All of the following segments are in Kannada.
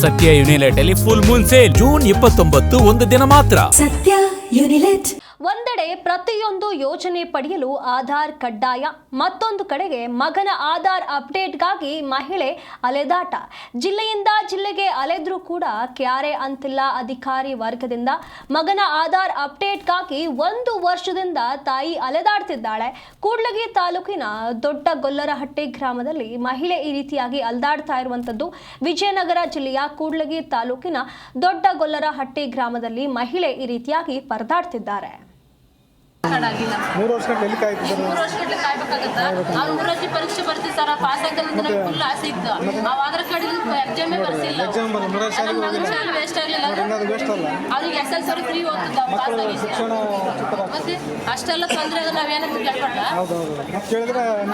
ಸತ್ಯ ಯುನಿಲೆಟ್ ಅಲ್ಲಿ ಫುಲ್ ಮೂನ್ ಸೇಲ್ ಜೂನ್ 29 ಒಂದು ದಿನ ಮಾತ್ರ. ಸತ್ಯ ಯುನಿಲೆಟ್. ಒಂದೆಡೆ ಪ್ರತಿಯೊಂದು ಯೋಜನೆ ಪಡೆಯಲು ಆಧಾರ್ ಕಡ್ಡಾಯ, ಮತ್ತೊಂದು ಕಡೆಗೆ ಮಗನ ಆಧಾರ್ ಅಪ್ಡೇಟ್ಗಾಗಿ ಮಹಿಳೆ ಅಲೆದಾಟ. ಜಿಲ್ಲೆಯಿಂದ ಜಿಲ್ಲೆಗೆ ಅಲೆದ್ರೂ ಕೂಡ ಕ್ಯಾರೆ ಅಂತಿಲ್ಲ ಅಧಿಕಾರಿ ವರ್ಗದಿಂದ. ಮಗನ ಆಧಾರ್ ಅಪ್ಡೇಟ್ಗಾಗಿ 1 ವರ್ಷದಿಂದ ತಾಯಿ ಅಲೆದಾಡ್ತಿದ್ದಾಳೆ. ಕೂಡ್ಲಿಗಿ ತಾಲೂಕಿನ ದೊಡ್ಡಗೊಲ್ಲರಹಟ್ಟಿ ಗ್ರಾಮದಲ್ಲಿ ಮಹಿಳೆ ಈ ರೀತಿಯಾಗಿ ಅಲೆದಾಡ್ತಾ ಇರುವಂತದ್ದು. ವಿಜಯನಗರ ಜಿಲ್ಲೆಯ ಕೂಡ್ಲಿಗಿ ತಾಲೂಕಿನ ದೊಡ್ಡಗೊಲ್ಲರಹಟ್ಟಿ ಗ್ರಾಮದಲ್ಲಿ ಮಹಿಳೆ ಈ ರೀತಿಯಾಗಿ ಪರದಾಡ್ತಿದ್ದಾರೆ. 3 ವರ್ಷ ಎಲ್ಲಿ ಕಾಯ್ತಿದ್ದಾರೆ? 3 ವರ್ಷ ಕಾಯ್ಬೇಕಾಗತ್ತಾ? ಅವ್ರು 3 ವರ್ಷ ಪರೀಕ್ಷೆ ಬರ್ತೀವಿ ಸರ್, ಪಾಸ್ ಆಗಲ್ಲ ಅಂತ ನಮ್ಗೆ ಫುಲ್ ಆಸೆ ಇತ್ತು. ನಾವು ಆಧಾರ್ ಕಾರ್ಡ್ ಎಕ್ಸಾಮೇ ಬರ್ಸಿಲ್ಲ, ಎಕ್ಸಾಮ್ ಬರ 3 ವರ್ಷ ವೇಸ್ಟ್ ಆಗಲಿಲ್ಲ. ಅವ್ರಿಗೆ SSLC ಅವ್ರಿಗೆ ಫ್ರೀ ಹೋಗ್ತಿದ್ದ ಪಾಸ್ ಆಗಿ. ಮತ್ತೆ ಅಷ್ಟೆಲ್ಲ ತೊಂದರೆ ಆಗ ನಾವೇನಂತ ಕೇಳ್ಬಾರ್ದ?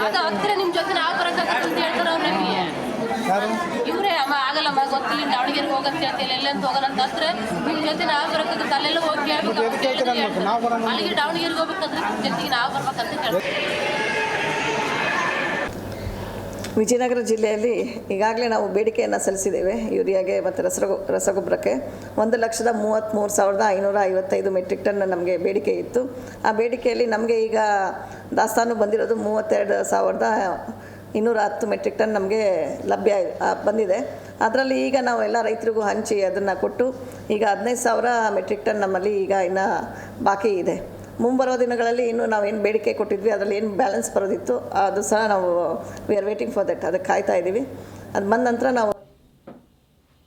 ಅದು ಹತ್ತಿರ ನಿಮ್ಮ ಜೊತೆ ನಾವು ಬರೋಕ್ಕಾಗತ್ತೆ ಅಂತ ಹೇಳ್ತಾರೆ ಅವ್ರು ನಮಗೆ. ಇವರೇ ಆಗಲ್ಲಮ್ಮ ಗೊತ್ತಿಲ್ಲ ದಾವಣಗೆರೆಗೆ ಹೋಗತ್ತೆ ಅಂತ ಎಲ್ಲೆಂತ ಹೋಗೋಣ ಅಂತ ಹತ್ರ ನಿಮ್ಮ ಜೊತೆ ನಾವು ಬರೋಕ್ಕಾಗತ್ತೆ, ಅಲ್ಲೆಲ್ಲ ಹೋಗಿ ಕೇಳ್ಬೇಕು. ಅಲ್ಲಿಗೆ ದಾವಣಗೆರೆಗೆ ಹೋಗ್ಬೇಕಂದ್ರೆ ಜೊತೆಗೆ ನಾವು ಬರ್ಬೇಕಂತ ಕೇಳ್ಬೇಕು. ವಿಜಯನಗರ ಜಿಲ್ಲೆಯಲ್ಲಿ ಈಗಾಗಲೇ ನಾವು ಬೇಡಿಕೆಯನ್ನು ಸಲ್ಲಿಸಿದ್ದೇವೆ. ಯೂರಿಯಾಗೆ ಮತ್ತು ರಸಗೊಬ್ಬರಕ್ಕೆ 1,33,555 ಮೆಟ್ರಿಕ್ ಟನ್ ನಮಗೆ ಬೇಡಿಕೆ ಇತ್ತು. ಆ ಬೇಡಿಕೆಯಲ್ಲಿ ನಮಗೆ ಈಗ ದಾಸ್ತಾನು ಬಂದಿರೋದು 32,210 ಮೆಟ್ರಿಕ್ ಟನ್ ನಮಗೆ ಲಭ್ಯ ಬಂದಿದೆ. ಅದರಲ್ಲಿ ಈಗ ನಾವು ಎಲ್ಲ ರೈತರಿಗೂ ಹಂಚಿ ಅದನ್ನು ಕೊಟ್ಟು ಈಗ 15,000 ಮೆಟ್ರಿಕ್ ಟನ್ ನಮ್ಮಲ್ಲಿ ಈಗ ಇನ್ನು ಬಾಕಿ ಇದೆ. ಮುಂಬರುವ ದಿನಗಳಲ್ಲಿ ಇನ್ನೂ ನಾವೇನು ಬೇಡಿಕೆ ಕೊಟ್ಟಿದ್ವಿ ಅದರಲ್ಲಿ ಏನು ಬ್ಯಾಲೆನ್ಸ್ ಬರೋದಿತ್ತು ಅದು ಸಹ ನಾವು we are waiting for that, ಅದಕ್ಕೆ ಕಾಯ್ತಾ ಇದ್ದೀವಿ. ಅದು ಬಂದ ನಂತರ ನಾವು